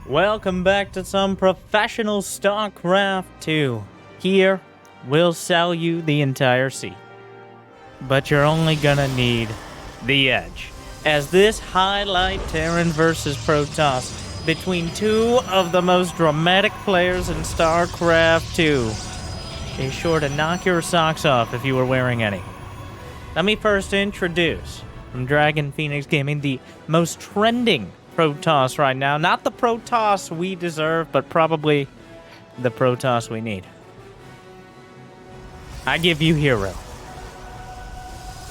Welcome back to some professional StarCraft 2. Here, we'll sell you the entire seat. But you're only gonna need the edge, as this highlight Terran versus Protoss between two of the most dramatic players in StarCraft 2 is sure to knock your socks off if you were wearing any. Let me first introduce, from Dragon Phoenix Gaming, the most trending Protoss right now. Not the Protoss we deserve, but probably the Protoss we need. I give you herO.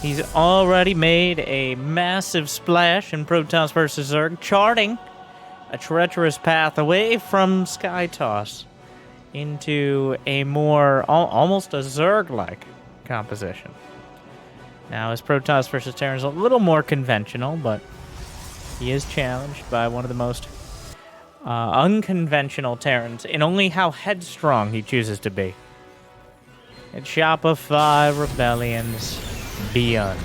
He's already made a massive splash in Protoss vs. Zerg, charting a treacherous path away from Skytoss into a more, almost a Zerg-like composition. Now, his Protoss vs. Terrans is a little more conventional, but he is challenged by one of the most unconventional Terrans in only how headstrong he chooses to be. It's Shopify Rebellion's ByuN.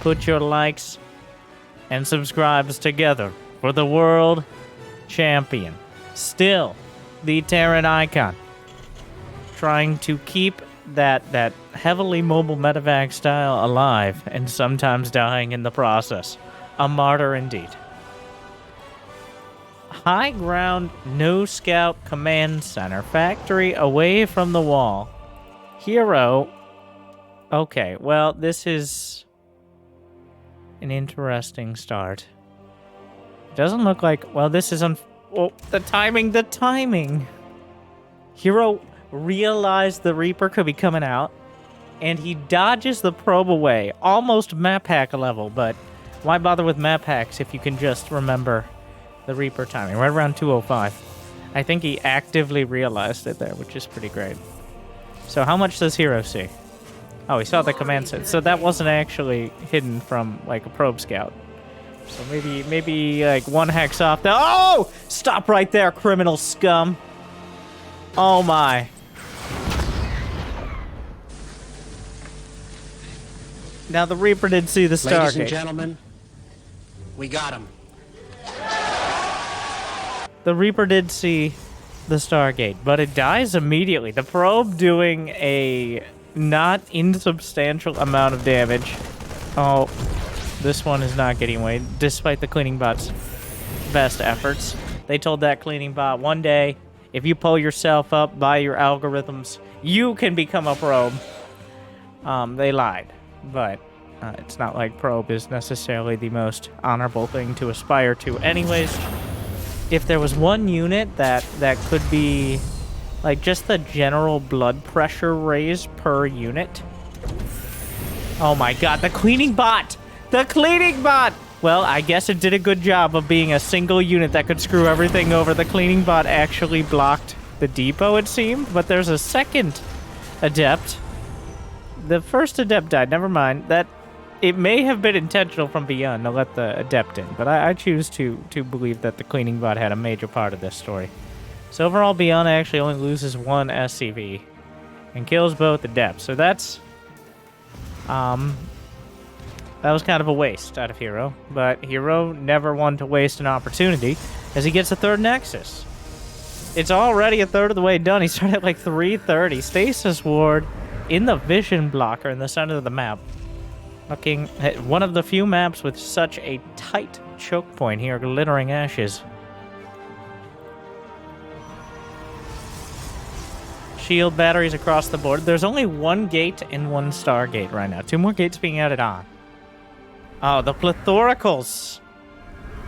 Put your likes and subscribes together for the world champion. Still the Terran icon. Trying to keep that heavily mobile medevac style alive and sometimes dying in the process. A martyr indeed. High ground, no scout command center. Factory away from the wall. herO. Okay, well, this is an interesting start. It doesn't look like... Well, this is... Oh, the timing! herO realized the Reaper could be coming out, and he dodges the probe away. Almost map hack level, but why bother with map hacks if you can just remember the Reaper timing? Right around 205. I think he actively realized it there, which is pretty great. So how much does herO see? Oh, he saw the command set. So that wasn't actually hidden from, like, a probe scout. So maybe like, one hex off the... Oh! Stop right there, criminal scum. Oh, my. Now, the Reaper did see the Stargate. Ladies and gentlemen, we got him. The Reaper did see the Stargate, but it dies immediately. The probe doing a not insubstantial amount of damage. Oh, this one is not getting away, despite the cleaning bot's best efforts. They told that cleaning bot, one day, if you pull yourself up by your algorithms, you can become a probe. They lied, but it's not like probe is necessarily the most honorable thing to aspire to. Anyways, if there was one unit that could be like just the general blood pressure raise per unit. Oh my god, the cleaning bot! The cleaning bot! Well, I guess it did a good job of being a single unit that could screw everything over. The cleaning bot actually blocked the depot, it seemed, but there's a second adept. The first adept died, never mind. That it may have been intentional from ByuN to let the adept in, but I choose to believe that the cleaning bot had a major part of this story. So overall, ByuN actually only loses one SCV and kills both adepts. So that's that was kind of a waste out of herO, but herO never wanted to waste an opportunity as he gets a third Nexus. It's already a third of the way done. He started at like 330. Stasis Ward in the vision blocker in the center of the map. Looking at one of the few maps with such a tight choke point here, glittering ashes. Shield batteries across the board. There's only one gate and one Stargate right now. Two more gates being added on. Oh, the plethoricals.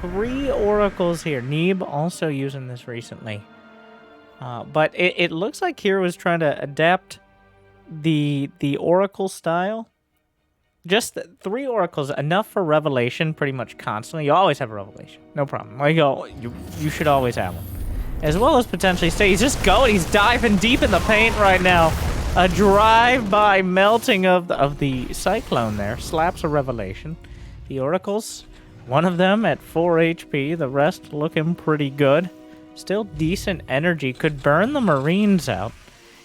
3 oracles here. Neeb also using this recently. But it looks like herO is trying to adapt the oracle style. Just 3 oracles, enough for revelation pretty much constantly. You always have a revelation. No problem. Like, you should always have one. As well as potentially stay. He's just going. He's diving deep in the paint right now. A drive-by melting of the Cyclone there. Slaps a revelation. The oracles, one of them at 4 HP. The rest looking pretty good. Still decent energy. Could burn the Marines out.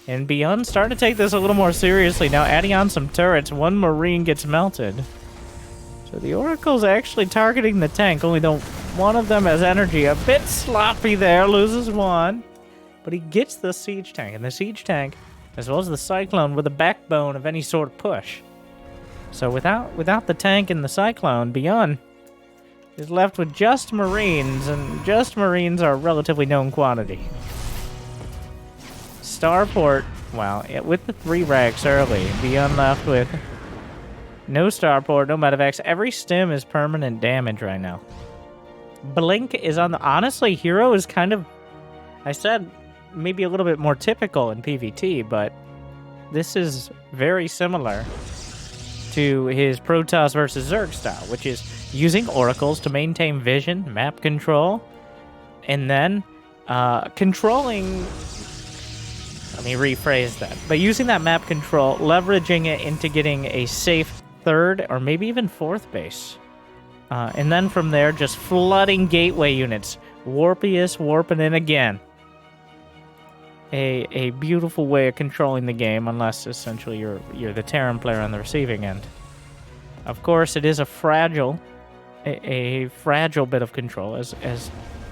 And ByuN starting to take this a little more seriously. Now adding on some turrets. One Marine gets melted. So the Oracle's actually targeting the tank, only don't One of them has energy. A bit sloppy there. Loses one. But he gets the siege tank. And the siege tank, as well as the cyclone, with a backbone of any sort of push. So without the tank and the cyclone, ByuN is left with just Marines. And just Marines are a relatively known quantity. Starport, well, with the 3 racks early, ByuN left with no starport, no medevacs. Every stim is permanent damage right now. Blink is on the... Honestly, herO is kind of... I said maybe a little bit more typical in PvT, but this is very similar to his Protoss versus Zerg style, which is using oracles to maintain vision, map control, and then controlling... Let me rephrase that. But using that map control, leveraging it into getting a safe 3rd or maybe even 4th base. And then from there, just flooding gateway units. Warpius warping in again. A beautiful way of controlling the game, unless essentially you're the Terran player on the receiving end. Of course, it is a fragile bit of control, as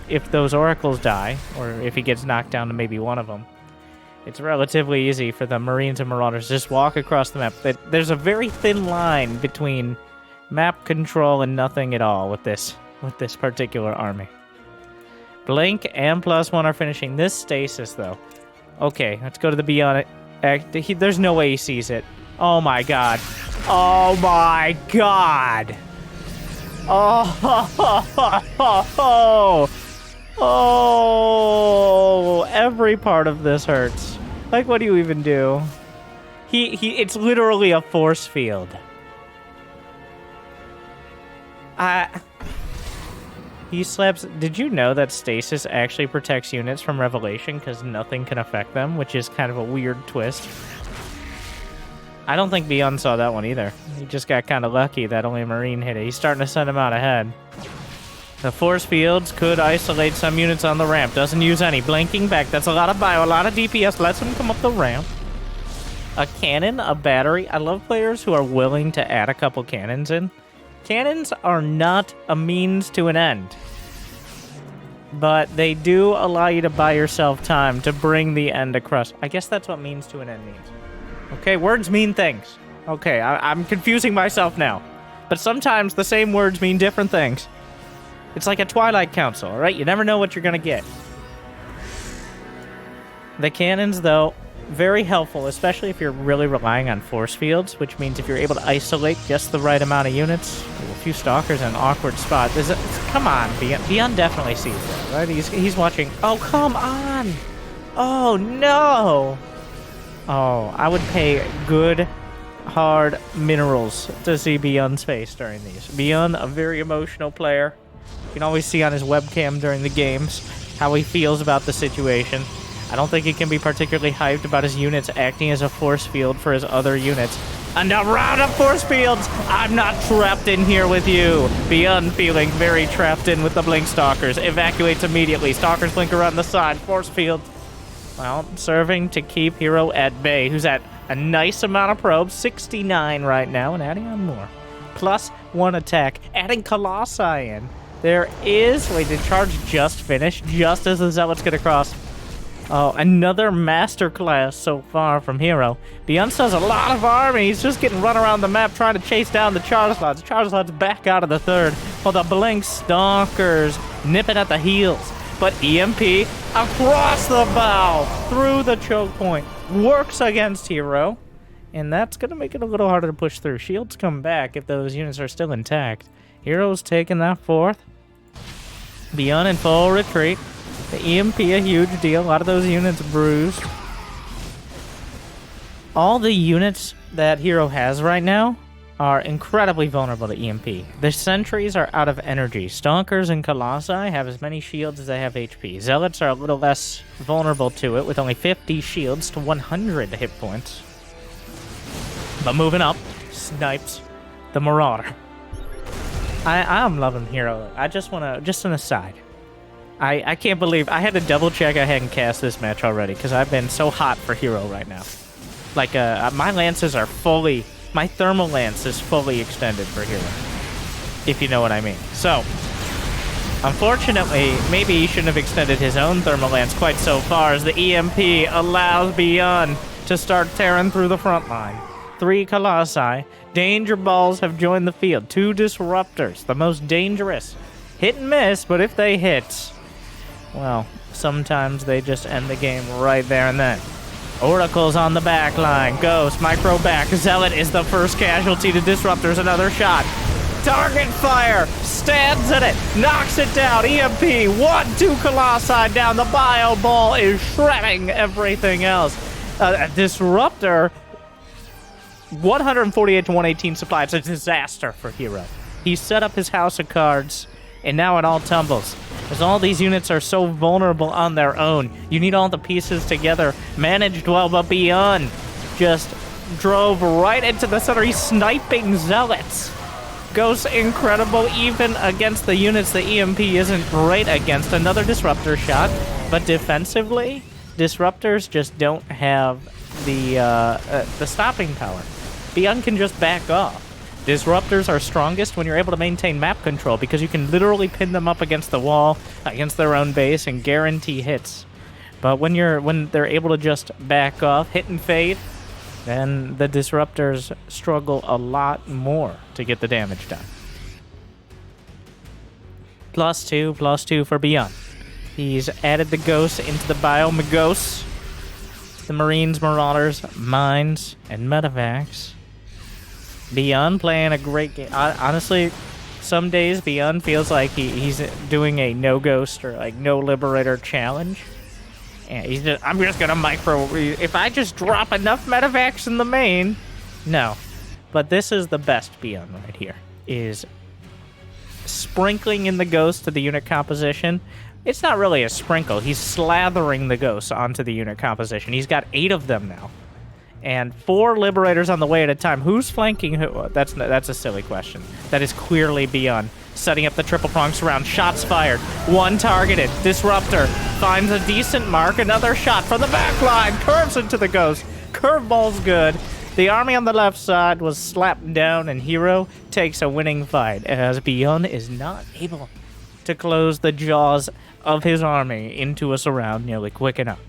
if those oracles die, or if he gets knocked down to maybe one of them. It's relatively easy for the Marines and Marauders to just walk across the map. There's a very thin line between map control and nothing at all with this particular army. Blink and +1 are finishing this stasis, though. Okay, let's go to the ByuN. There's no way he sees it. Oh my god. Oh my god. Oh, every part of this hurts. Like, what do you even do? It's literally a force field. He slaps... Did you know that stasis actually protects units from revelation because nothing can affect them, which is kind of a weird twist? I don't think ByuN saw that one either. He just got kind of lucky that only a Marine hit it. He's starting to send him out ahead. The force fields could isolate some units on the ramp. Doesn't use any. Blinking back. That's a lot of bio, a lot of DPS. Lets him come up the ramp. A cannon, a battery. I love players who are willing to add a couple cannons in. Cannons are not a means to an end. But they do allow you to buy yourself time to bring the end across. I guess that's what means to an end means. Okay, words mean things. Okay, I'm confusing myself now. But sometimes the same words mean different things. It's like a Twilight Council, all right? You never know what you're going to get. The cannons, though, very helpful, especially if you're really relying on force fields, which means if you're able to isolate just the right amount of units. Ooh, a few stalkers in an awkward spot. Come on, ByuN definitely sees that, right? He's watching. Oh, come on! Oh, no! Oh, I would pay good, hard minerals to see ByuN's face during these. ByuN, a very emotional player. You can always see on his webcam during the games how he feels about the situation. I don't think he can be particularly hyped about his units acting as a force field for his other units. And a round of force fields! I'm not trapped in here with you! ByuN feeling very trapped in with the Blink Stalkers. Evacuates immediately. Stalkers blink around the side. Force field. Well, serving to keep herO at bay, who's at a nice amount of probes. 69 right now, and adding on more. +1 attack. Adding Colossi in. There is... Wait, the charge just finished? Just as the Zealots get across. Oh, another masterclass so far from herO. ByuN does a lot of army. He's just getting run around the map trying to chase down the charge slots. Charge slots back out of the third. While the Blink Stalkers nipping at the heels. But EMP across the bow through the choke point. Works against herO. And that's going to make it a little harder to push through. Shields come back if those units are still intact. herO's taking that fourth. ByuN in full retreat. The EMP a huge deal. A lot of those units bruised. All the units that herO has right now are incredibly vulnerable to EMP. The sentries are out of energy. Stalkers and Colossi have as many shields as they have HP. Zealots are a little less vulnerable to it, with only 50 shields to 100 hit points. But moving up, snipes the Marauder. I'm loving herO. I just want to, just an aside. I can't believe, I had to double check I hadn't cast this match already, because I've been so hot for herO right now. Like, my lances are fully, my thermal lance is fully extended for herO, if you know what I mean. So, Unfortunately, maybe he shouldn't have extended his own thermal lance quite so far, as the EMP allows ByuN to start tearing through the front line. 3 Colossi. Danger balls have joined the field. 2 disruptors, the most dangerous. Hit and miss, but if they hit, well, sometimes they just end the game right there and then. Oracle's on the back line. Ghost, micro back. Zealot is the first casualty to disruptors. Another shot. Target fire. Stands in it. Knocks it down. EMP. 1-2 Colossi down. The bio ball is shredding everything else. A disruptor. 148 to 118 supply. It's a disaster for herO. He set up his house of cards, and now it all tumbles. As all these units are so vulnerable on their own. You need all the pieces together. Managed well, but ByuN just drove right into the center. He's sniping Zealots. Ghost incredible, even against the units the EMP isn't great against. Another disruptor shot, but defensively, disruptors just don't have the stopping power. ByuN can just back off. Disruptors are strongest when you're able to maintain map control, because you can literally pin them up against the wall, against their own base, and guarantee hits. But when they're able to just back off, hit and fade, then the disruptors struggle a lot more to get the damage done. +2 for ByuN. He's added the ghosts into the biome the Marines, Marauders, Mines, and Medevacs. ByuN playing a great game. Honestly, some days ByuN feels like he's doing a no ghost or like no liberator challenge. And I'm just gonna micro. If I just drop enough medevacs in the main, no. But this is the best ByuN right here. Is sprinkling in the ghost to the unit composition. It's not really a sprinkle. He's slathering the ghosts onto the unit composition. He's got 8 of them now. And 4 liberators on the way at a time. Who's flanking who? That's a silly question. That is clearly ByuN. Setting up the triple prong surround. Shots fired. 1 targeted. Disruptor finds a decent mark. Another shot from the back line. Curves into the ghost. Curveball's good. The army on the left side was slapped down, and herO takes a winning fight, as ByuN is not able to close the jaws of his army into a surround nearly quick enough.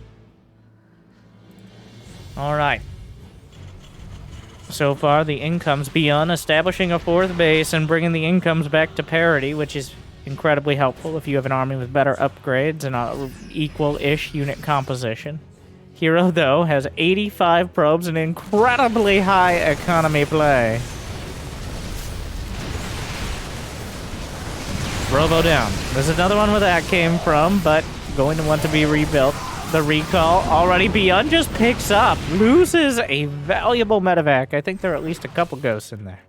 Alright. So far, the incomes, ByuN establishing a 4th base and bringing the incomes back to parity, which is incredibly helpful if you have an army with better upgrades and an equal-ish unit composition. herO, though, has 85 probes and incredibly high economy play. Robo down. There's another one where that came from, but going to want to be rebuilt. The recall already. ByuN just picks up, loses a valuable medevac. I think there are at least a couple ghosts in there.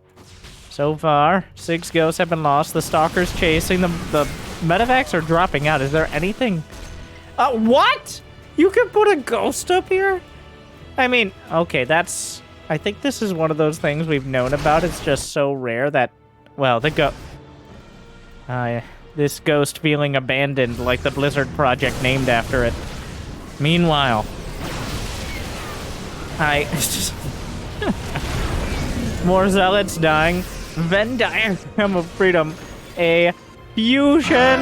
So far, 6 ghosts have been lost. The stalker's chasing them. The medevacs are dropping out. Is there anything? What? You can put a ghost up here? I mean, okay, that's... I think this is one of those things we've known about. It's just so rare that... Well, this ghost feeling abandoned like the Blizzard project named after it. Meanwhile, more zealots dying. Venn diagram of freedom. A fusion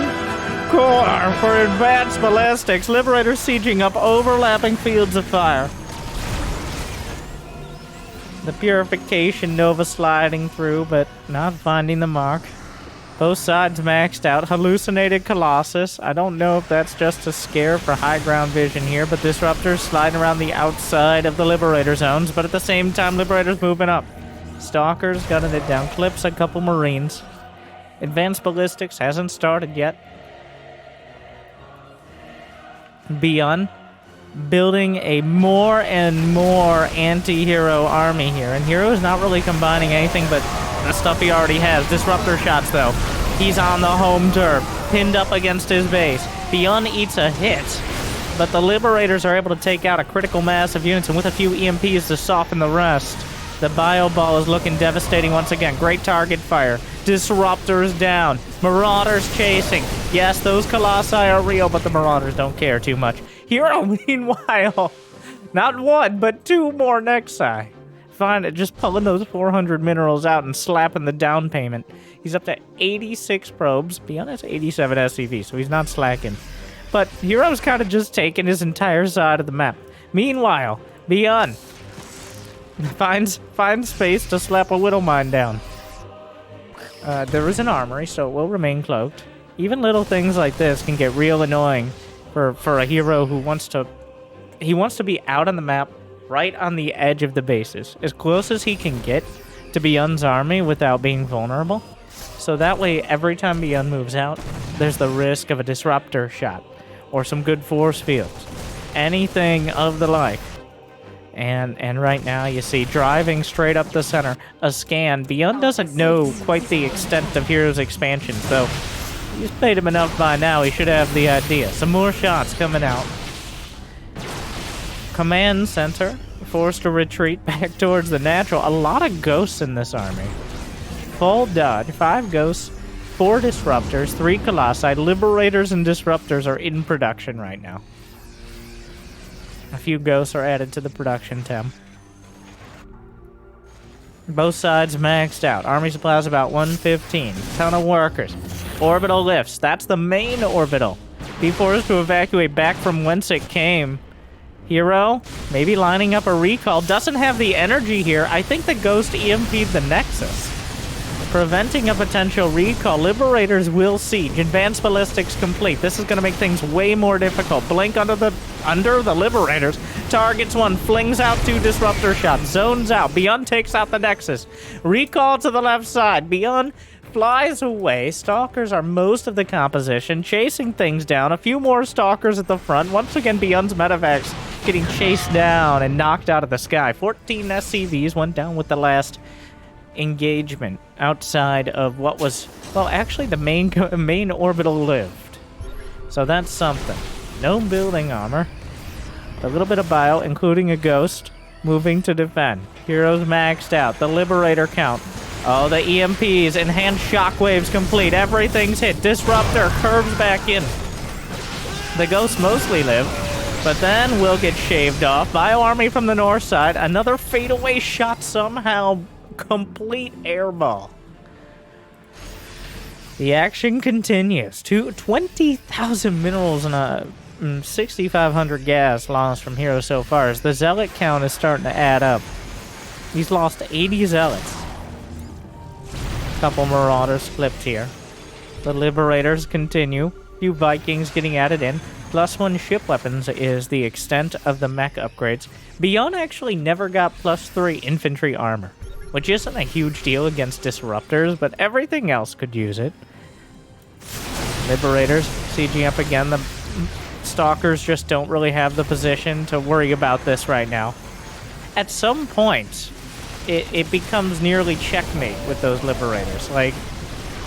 core for advanced ballistics. Liberators sieging up overlapping fields of fire. The purification Nova sliding through, but not finding the mark. Both sides maxed out. Hallucinated Colossus. I don't know if that's just a scare for high ground vision here, but Disruptors sliding around the outside of the Liberator zones, but at the same time, Liberators moving up. Stalkers gunning it down. Clips a couple Marines. Advanced Ballistics hasn't started yet. ByuN building a more and more anti-hero army here, and herO is not really combining anything but the stuff he already has. Disruptor shots, though. He's on the home turf, pinned up against his base. ByuN eats a hit, but the Liberators are able to take out a critical mass of units, and with a few EMPs to soften the rest, the bio ball is looking devastating once again. Great target fire. Disruptors down. Marauders chasing. Yes, those Colossi are real, but the Marauders don't care too much. herO, meanwhile, not 1, but 2 more Nexi. just pulling those 400 minerals out and slapping the down payment. He's up to 86 probes. ByuN has 87 SCV, so he's not slacking. But herO's kind of just taking his entire side of the map. Meanwhile, ByuN finds space to slap a Widow Mine down. There is an armory, so it will remain cloaked. Even little things like this can get real annoying for a herO who wants to be out on the map, right on the edge of the bases, as close as he can get to ByuN's army without being vulnerable. So that way, every time ByuN moves out, there's the risk of a disruptor shot, or some good force fields, anything of the like. And right now, you see, driving straight up the center, a scan. ByuN doesn't know quite the extent of herO's expansion, so he's played him enough by now, he should have the idea. Some more shots coming out. Command center, forced to retreat back towards the natural. A lot of ghosts in this army. Full dodge, 5 ghosts, 4 disruptors, 3 colossi. Liberators and disruptors are in production right now. A few ghosts are added to the production temp. Both sides maxed out. Army supplies about 115. Ton of workers. Orbital lifts. That's the main orbital. Be forced to evacuate back from whence it came. herO, maybe lining up a recall. Doesn't have the energy here. I think the ghost EMP'd the Nexus, preventing a potential recall. Liberators will siege. Advanced ballistics complete. This is going to make things way more difficult. Blink under the Liberators. Targets one. Flings out 2 disruptor shots. Zones out. ByuN takes out the Nexus. Recall to the left side. ByuN flies away. Stalkers are most of the composition, chasing things down. A few more stalkers at the front. Once again, ByuN's medevacs getting chased down and knocked out of the sky. 14 SCVs went down with the last engagement outside of what was, well, actually the main orbital lived. So that's something. No building armor. A little bit of bio, including a ghost, moving to defend. herO's maxed out. The Liberator count. Oh, the EMPs. Enhanced shockwaves complete. Everything's hit. Disruptor curves back in. The ghosts mostly live, but then will get shaved off. Bio army from the north side. Another fadeaway shot somehow. Complete airball. The action continues. 20,000 minerals and a 6,500 gas lost from herO so far, as the zealot count is starting to add up. He's lost 80 zealots. Couple marauders flipped here. The Liberators continue. Few Vikings getting added in. +1 ship weapons is the extent of the mech upgrades. ByuN actually never got +3 infantry armor, which isn't a huge deal against disruptors, but everything else could use it. Liberators sieging up again. The Stalkers just don't really have the position to worry about this right now. At some point, it becomes nearly checkmate with those Liberators. Like,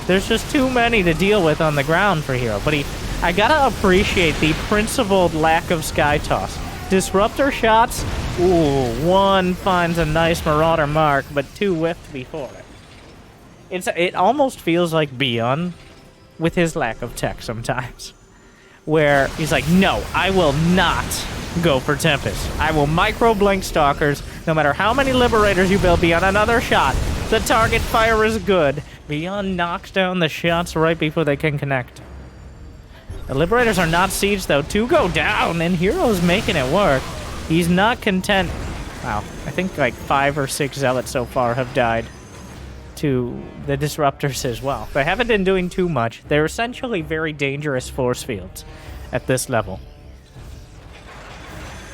there's just too many to deal with on the ground for herO. But I gotta appreciate the principled lack of sky toss. Disruptor shots, ooh, 1 finds a nice Marauder mark, but 2 whiffed before it. It almost feels like ByuN with his lack of tech sometimes, where he's like, no, I will not go for Tempest. I will micro-blink Stalkers, no matter how many Liberators you build. ByuN another shot. The target fire is good. ByuN knocks down the shots right before they can connect. The Liberators are not sieged, though. 2 go down, and herO's making it work. He's not content. Wow, I think like 5 or 6 Zealots so far have died to the Disruptors as well. They haven't been doing too much. They're essentially very dangerous force fields at this level.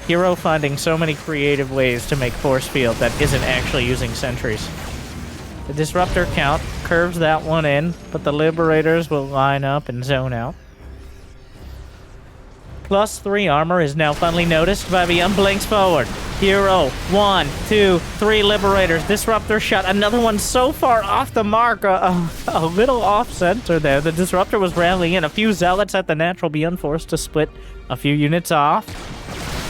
herO finding so many creative ways to make force field that isn't actually using sentries. The Disruptor count curves that one in, but the Liberators will line up and zone out. +3 armor is now finally noticed by ByuN. Blinks forward. herO, 1, 2, 3 Liberators. Disruptor shot. Another one so far off the mark. A little off-center there. The Disruptor was rallying in. A few Zealots at the natural. ByuN forced to split a few units off.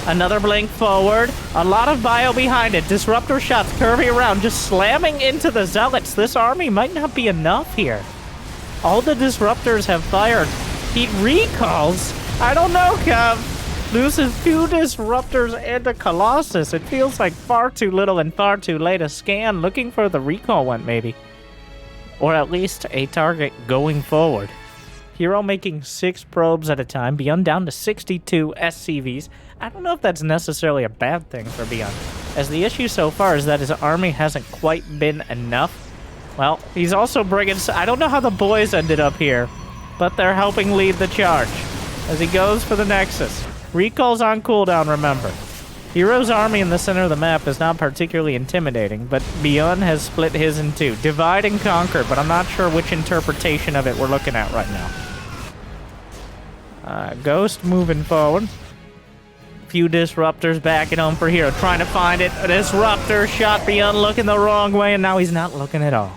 Another blink forward. A lot of bio behind it. Disruptor shots curving around, just slamming into the Zealots. This army might not be enough here. All the Disruptors have fired. He recalls. I don't know, Kev. Loses 2 disruptors and a Colossus. It feels like far too little and far too late. A scan looking for the recall went, maybe. Or at least a target going forward. herO making 6 probes at a time. ByuN down to 62 SCVs. I don't know if that's necessarily a bad thing for ByuN, as the issue so far is that his army hasn't quite been enough. Well, he's also bringing... I don't know how the boys ended up here, but they're helping lead the charge as he goes for the Nexus. Recall's on cooldown, remember. herO's army in the center of the map is not particularly intimidating, but ByuN has split his in 2. Divide and conquer, but I'm not sure which interpretation of it we're looking at right now. Ghost moving forward. Few disruptors backing home for herO, trying to find it. A disruptor shot ByuN looking the wrong way, and now he's not looking at all.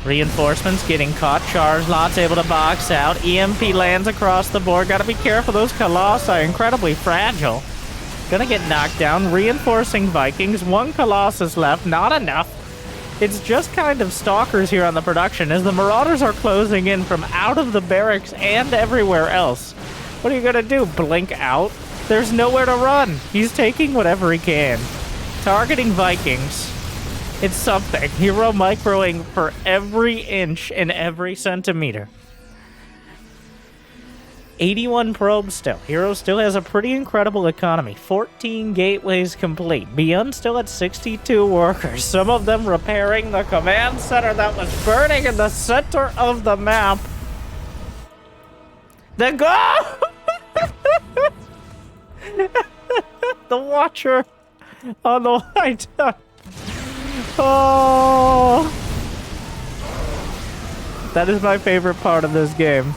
Reinforcements getting caught. Charge lots able to box out. EMP lands across the board. Gotta be careful. Those Colossi incredibly fragile. Gonna get knocked down. Reinforcing Vikings. 1 Colossus left. Not enough. It's just kind of stalkers here on the production as the Marauders are closing in from out of the barracks and everywhere else. What are you gonna do? Blink out? There's nowhere to run. He's taking whatever he can. Targeting Vikings. It's something. herO microing for every inch and every centimeter. 81 probes still. herO still has a pretty incredible economy. 14 gateways complete. ByuN still at 62 workers. Some of them repairing the command center that was burning in the center of the map. The go! The Watcher on the white. Oh! That is my favorite part of this game.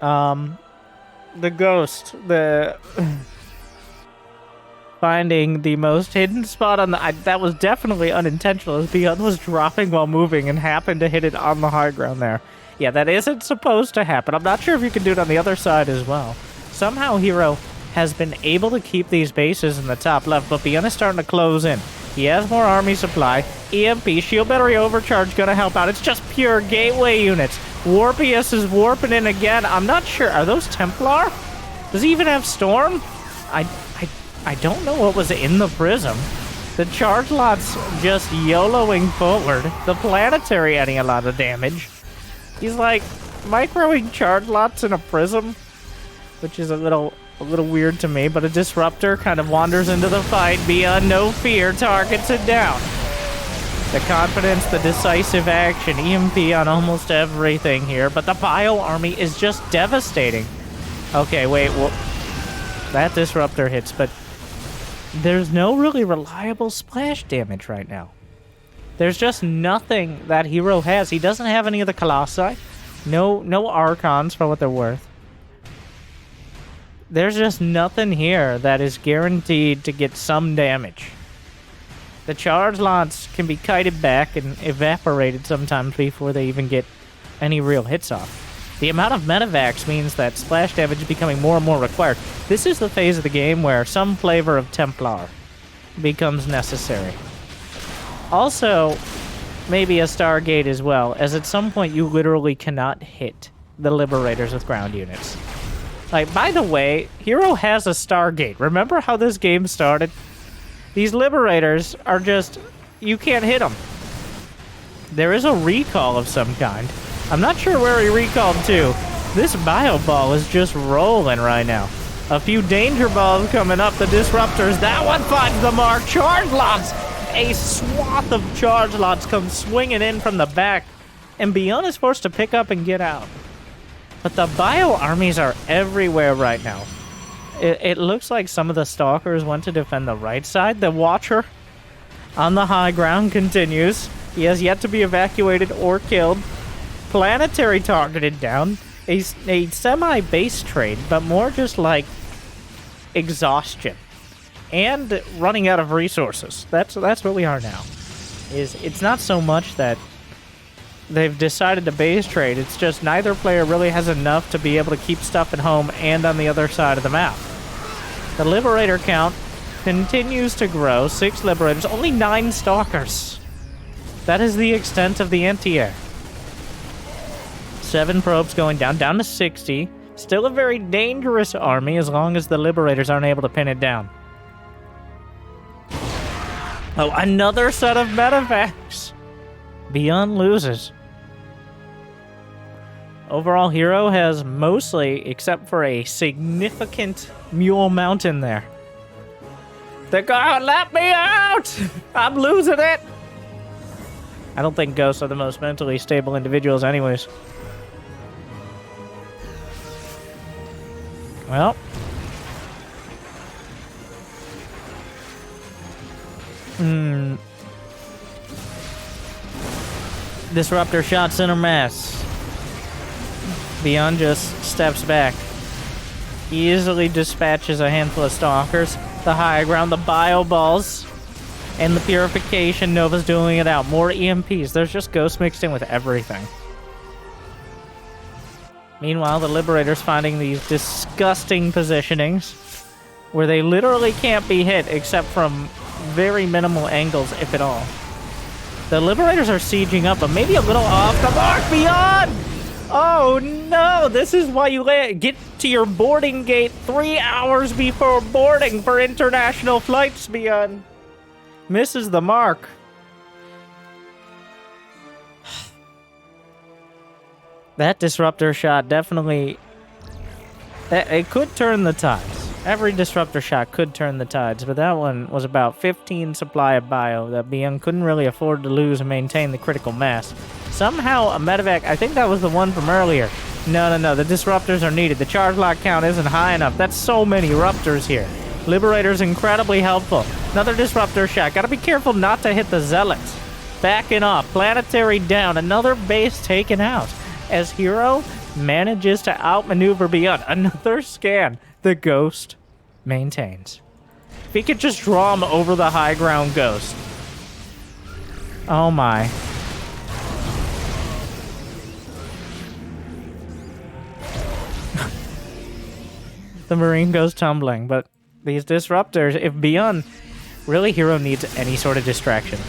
The ghost, finding the most hidden spot on the... that was definitely unintentional, as ByuN was dropping while moving and happened to hit it on the high ground there. Yeah, that isn't supposed to happen. I'm not sure if you can do it on the other side as well. Somehow herO has been able to keep these bases in the top left, but ByuN is starting to close in. He has more army supply. EMP, shield battery overcharge gonna help out. It's just pure gateway units. Warpius is warping in again. I'm not sure. Are those Templar? Does he even have Storm? I don't know what was in the Prism. The charge lots just YOLOing forward. The Planetary adding a lot of damage. He's like microing charge lots in a Prism, which is a little weird to me, but a disruptor kind of wanders into the fight. ByuN, no fear, targets it down. The confidence, the decisive action, EMP on almost everything here, but the Bio army is just devastating. Okay, wait, well, that disruptor hits, but there's no really reliable splash damage right now. There's just nothing that herO has. He doesn't have any of the Colossi. No Archons for what they're worth. There's just nothing here that is guaranteed to get some damage. The charge lots can be kited back and evaporated sometimes before they even get any real hits off. The amount of medevacs means that splash damage is becoming more and more required. This is the phase of the game where some flavor of Templar becomes necessary. Also, maybe a Stargate as well, as at some point you literally cannot hit the Liberators with ground units. Like, by the way, herO has a Stargate. Remember how this game started? These Liberators are just... you can't hit them. There is a recall of some kind. I'm not sure where he recalled to. This Bio Ball is just rolling right now. A few Danger Balls coming up. The Disruptors. That one finds the mark. Charge Lots! A swath of Charge Lots come swinging in from the back. And ByuN is forced to pick up and get out. But the Bio armies are everywhere right now. It looks like some of the Stalkers went to defend the right side. The Watcher on the high ground continues. He has yet to be evacuated or killed. Planetary targeted down. A semi-base trade, but more just like exhaustion. And running out of resources. That's where we are now. It's not so much that they've decided to base trade. It's just neither player really has enough to be able to keep stuff at home and on the other side of the map. The Liberator count continues to grow. 6 Liberators, only 9 Stalkers. That is the extent of the anti-air. 7 probes going down to 60. Still a very dangerous army as long as the Liberators aren't able to pin it down. Oh, another set of medevacs. ByuN loses. Overall, herO has mostly, except for a significant mule mountain there. The god, let me out! I'm losing it! I don't think ghosts are the most mentally stable individuals anyways. Well. Disruptor shot center mass. ByuN just steps back. He easily dispatches a handful of stalkers. The high ground, the bio balls, and the purification. Nova's dueling it out. More EMPs. There's just ghosts mixed in with everything. Meanwhile, the Liberators finding these disgusting positionings where they literally can't be hit except from very minimal angles, if at all. The Liberators are sieging up, but maybe a little off the mark. ByuN! Oh no, this is why you get to your boarding gate 3 hours before boarding for international flights, ByuN. Misses the mark. That disruptor shot definitely... It could turn the tides. Every disruptor shot could turn the tides, but that one was about 15 supply of bio that ByuN couldn't really afford to lose and maintain the critical mass. Somehow a medevac, I think that was the one from earlier. No, the disruptors are needed. The charge lock count isn't high enough. That's so many Ruptors here. Liberator's incredibly helpful. Another disruptor shot. Gotta be careful not to hit the zealots. Backing off. Planetary down. Another base taken out. As herO manages to outmaneuver ByuN. Another scan. The ghost maintains. If he could just draw him over the high ground ghost. Oh my. The Marine goes tumbling, but these disruptors, if ByuN, really herO needs any sort of distraction.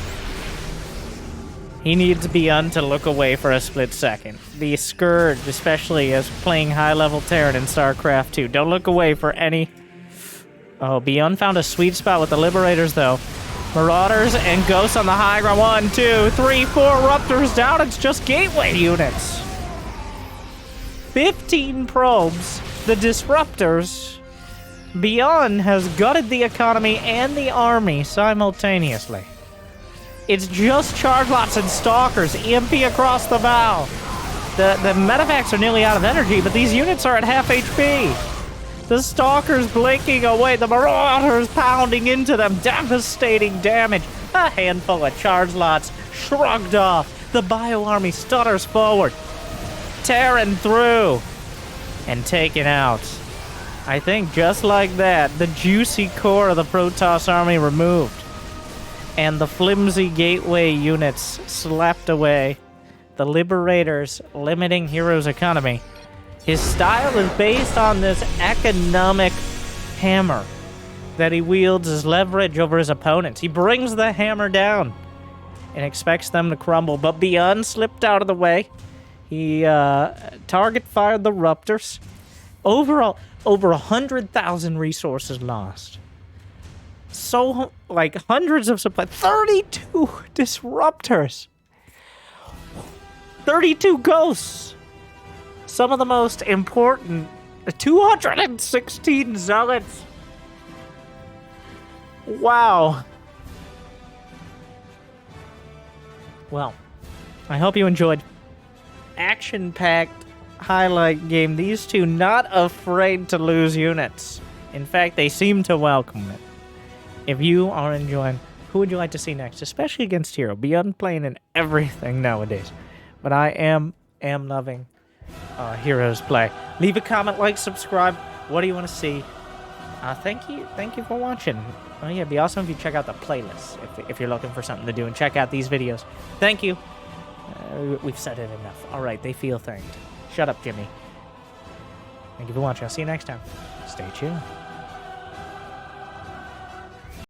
He needs ByuN to look away for a split second. The Scourge, especially as playing high-level Terran in StarCraft 2. Don't look away for any... Oh, ByuN found a sweet spot with the Liberators, though. Marauders and Ghosts on the high ground. 1, 2, 3, 4 Ruptors down. It's just gateway units. 15 probes. The Disruptors. ByuN has gutted the economy and the army simultaneously. It's just charge lots and stalkers. EMP across the bow. The medevacs are nearly out of energy, but these units are at half HP. The stalkers blinking away. The marauders pounding into them. Devastating damage. A handful of charge lots shrugged off. The bio army stutters forward. Tearing through. And taken out. I think just like that, the juicy core of the Protoss army removed. And the flimsy gateway units slapped away. The Liberators limiting herO's economy. His style is based on this economic hammer that he wields as leverage over his opponents. He brings the hammer down and expects them to crumble. But ByuN slipped out of the way. He target fired the Ruptors. Overall, over 100,000 resources lost. So, like, hundreds of supply. 32 disruptors. 32 ghosts. Some of the most important. 216 zealots. Wow. Well, I hope you enjoyed. Action-packed highlight game. These two not afraid to lose units. In fact, they seem to welcome it. If you are enjoying, who would you like to see next? Especially against herO. ByuN playing in everything nowadays. But I am loving herO's play. Leave a comment, like, subscribe. What do you want to see? Thank you for watching. Oh yeah, it'd be awesome if you check out the playlist if you're looking for something to do and check out these videos. Thank you. We've said it enough. All right, they feel thanked. Shut up, Jimmy. Thank you for watching. I'll see you next time. Stay tuned.